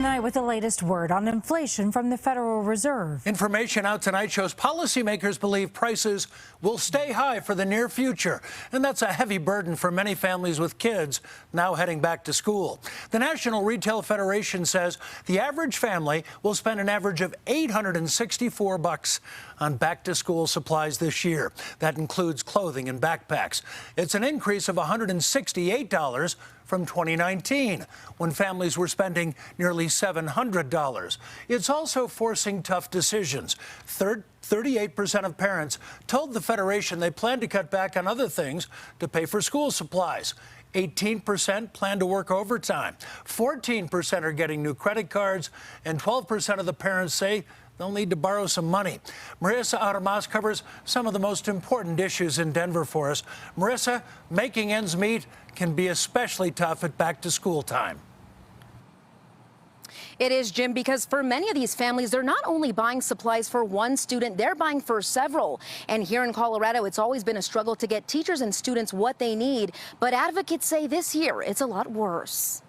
Tonight with the latest word on inflation from the Federal Reserve. Information out tonight shows policymakers believe prices will stay high for the near future, and that's a heavy burden for many families with kids now heading back to school. The National Retail Federation says the average family will spend an average of $864 on back-to-school supplies this year. That includes clothing and backpacks. It's an increase of $168 from 2019, when families were spending nearly $700. It's also forcing tough decisions. 38% of parents told the Federation they plan to cut back on other things to pay for school supplies. 18% plan to work overtime. 14% are getting new credit cards, and 12% of the parents say they'll need to borrow some money. Marissa Armas covers some of the most important issues in Denver for us. Marissa, making ends meet can be especially tough at back-to-school time. It is, Jim, because for many of these families, they're not only buying supplies for one student, they're buying for several. And here in Colorado, it's always been a struggle to get teachers and students what they need. But advocates say this year, it's a lot worse.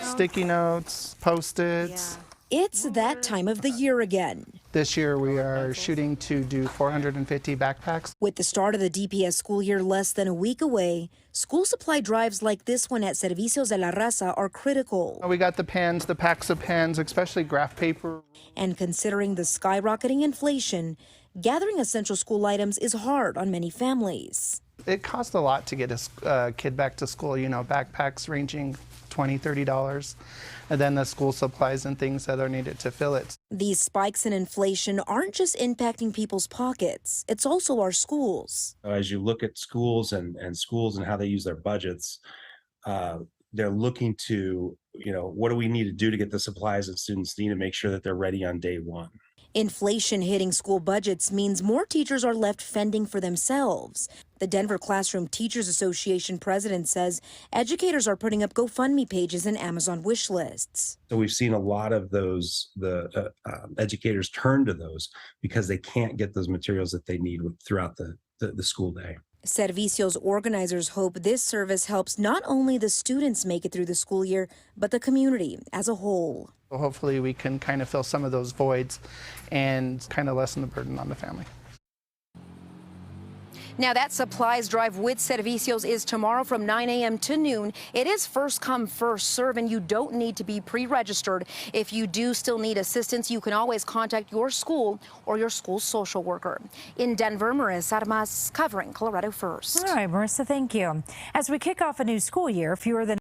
Sticky notes, Post-its. Yeah. It's that time of the year again. This year we are shooting to do 450 backpacks. With the start of the DPS school year less than a week away, school supply drives like this one at Servicios de la Raza are critical. We got the pens, the packs of pens, especially graph paper. And considering the skyrocketing inflation, gathering essential school items is hard on many families. It costs a lot to get a kid back to school, you know, backpacks ranging $20, $30, and then the school supplies and things that are needed to fill it. These spikes in inflation aren't just impacting people's pockets, it's also our schools. As you look at schools and schools and how they use their budgets, they're looking to, what do we need to do to get the supplies that students need to make sure that they're ready on day one. Inflation hitting school budgets means more teachers are left fending for themselves. The Denver Classroom Teachers Association president says educators are putting up GoFundMe pages and Amazon wish lists. So we've seen a lot of those, the educators turn to those because they can't get those materials that they need throughout the school day. Servicios organizers hope this service helps not only the students make it through the school year, but the community as a whole. Hopefully we can kind of fill some of those voids and kind of lessen the burden on the family. Now that supplies drive with Servicios is tomorrow from 9 a.m. to noon. It is first come, first serve, and you don't need to be pre-registered. If you do still need assistance, you can always contact your school or your school's social worker. In Denver, Marissa Armas covering Colorado First. All right, Marissa, thank you. As we kick off a new school year, fewer than